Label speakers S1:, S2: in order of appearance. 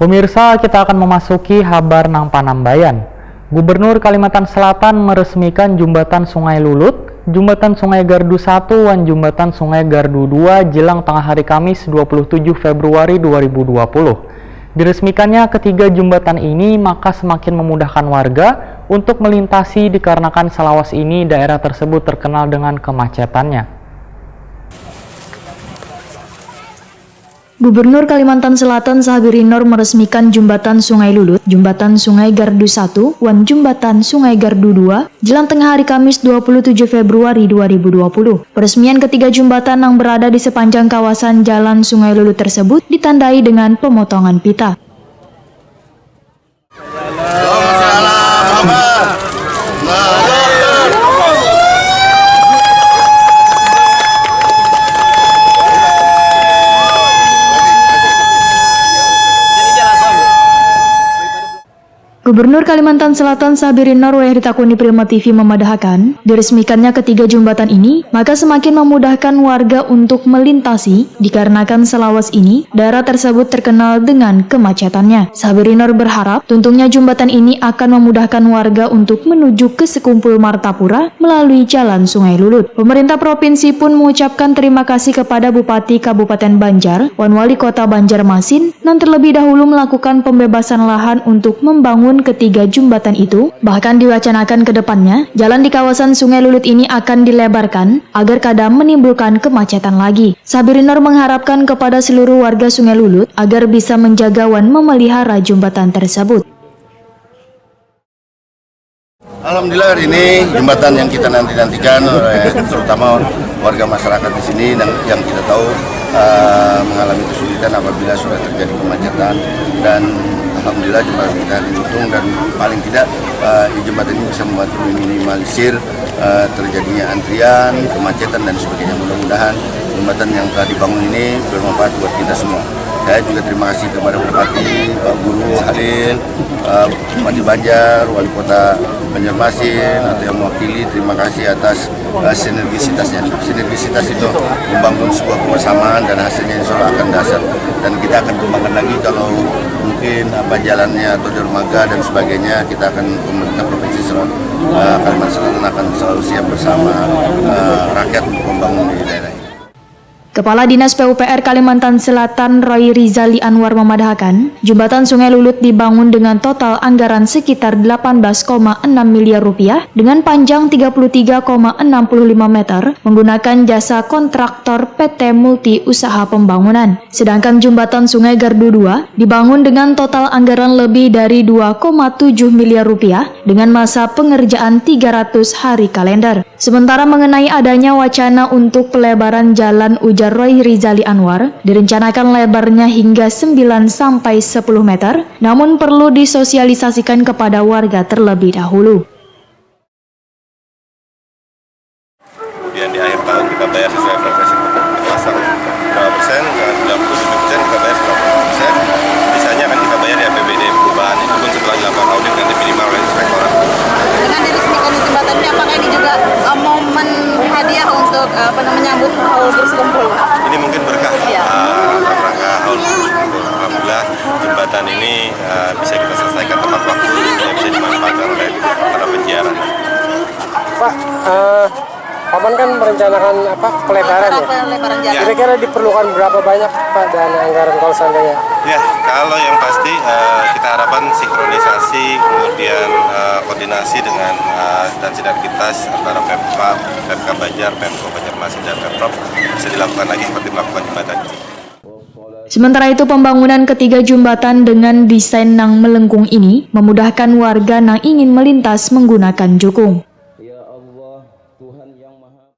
S1: Pemirsa, kita akan memasuki Habar nang Panambayan. Gubernur Kalimantan Selatan meresmikan Jembatan Sungai Lulut, Jembatan Sungai Gardu 1, dan Jembatan Sungai Gardu 2 jelang tengah hari Kamis 27 Februari 2020. Diresmikannya ketiga jembatan ini maka semakin memudahkan warga untuk melintasi dikarenakan selawas ini daerah tersebut terkenal dengan kemacetannya.
S2: Gubernur Kalimantan Selatan Sahabiri Noor meresmikan Jembatan Sungai Lulut, Jembatan Sungai Gardu 1, dan Jembatan Sungai Gardu 2 jelang tengah hari Kamis 27 Februari 2020. Peresmian ketiga jembatan yang berada di sepanjang kawasan Jalan Sungai Lulut tersebut ditandai dengan pemotongan pita. Gubernur Kalimantan Selatan Sahabiri Noor ditakuni Prima TV memadahkan, diresmikannya ketiga jembatan ini maka semakin memudahkan warga untuk melintasi dikarenakan selawas ini daerah tersebut terkenal dengan kemacetannya. Sahabiri Noor berharap tentunya jembatan ini akan memudahkan warga untuk menuju ke Sekumpul Martapura melalui Jalan Sungai Lulut. Pemerintah provinsi pun mengucapkan terima kasih kepada Bupati Kabupaten Banjar dan Wali Kota Banjarmasin yang terlebih dahulu melakukan pembebasan lahan untuk membangun ketiga jembatan itu. Bahkan diwacanakan ke depannya, jalan di kawasan Sungai Lulut ini akan dilebarkan agar kadang menimbulkan kemacetan lagi. Sahabiri Noor mengharapkan kepada seluruh warga Sungai Lulut agar bisa menjaga dan memelihara jembatan tersebut.
S3: Alhamdulillah hari ini jembatan yang kita nantikan oleh terutama warga masyarakat di sini yang kita tahu mengalami kesulitan apabila sudah terjadi kemacetan, dan alhamdulillah jembatan kita dihitung dan paling tidak jembatan ini bisa membantu meminimalisir terjadinya antrian, kemacetan dan sebagainya. Mudah-mudahan jembatan yang telah dibangun ini bermanfaat buat kita semua. Saya juga terima kasih kepada Bupati, Pak Guru Halil, Bupati Banjar, Wali Kota Banjarmasin atau yang mewakili, terima kasih atas sinergisitasnya. Sinergisitas itu membangun sebuah kebersamaan dan hasilnya insya Allah akan dasar. Dan kita akan kembangkan lagi kalau mungkin jalannya atau dermaga dan sebagainya, kita akan pemerintah provinsi Kalimantan Selatan akan selalu siap bersama rakyat untuk membangun di daerah ini.
S2: Kepala Dinas PUPR Kalimantan Selatan Roy Rizali Anwar memadahkan, Jembatan Sungai Lulut dibangun dengan total anggaran sekitar 18,6 miliar rupiah dengan panjang 33,65 meter menggunakan jasa kontraktor PT Multi Usaha Pembangunan. Sedangkan Jembatan Sungai Gardu 2 dibangun dengan total anggaran lebih dari 2,7 miliar rupiah dengan masa pengerjaan 300 hari kalender. Sementara mengenai adanya wacana untuk pelebaran jalan Roy Rizali Anwar, direncanakan lebarnya hingga 9 sampai 10 meter, namun perlu disosialisasikan kepada warga terlebih dahulu.
S4: Kemudian di akhir tahun kita bayar sesuai progresi pasang berapa persen, 97% kita bayar 90%. Sisanya akan kita bayar di APBD perubahan, itu pun setelah dilakukan audit nanti minimal oleh inspektorat.
S5: Dengan diresmikan jembatan ini, apakah ini juga momen hadiah untuk menyambut haul berkumpul?
S4: Ini mungkin berkah dalam rangka haul berkumpul. Alhamdulillah jembatan ini bisa kita selesaikan tepat waktu yang bisa dimanfaatkan oleh para penziarah.
S6: Pak, Paman kan merencanakan pelebaran ya? Kira-kira diperlukan berapa banyak Pak dana anggaran kalau seandainya?
S4: Ya, kalau yang pasti kita harapkan sinkronisasi, kemudian koordinasi dengan dan sinergitas antara Pemkab, Pemkab Banjar, Pemko Banjarmasin dan Pemprov bisa dilakukan lagi seperti melakukan jembatan ini.
S2: Sementara itu, pembangunan ketiga jembatan dengan desain yang melengkung ini memudahkan warga yang ingin melintas menggunakan jukung.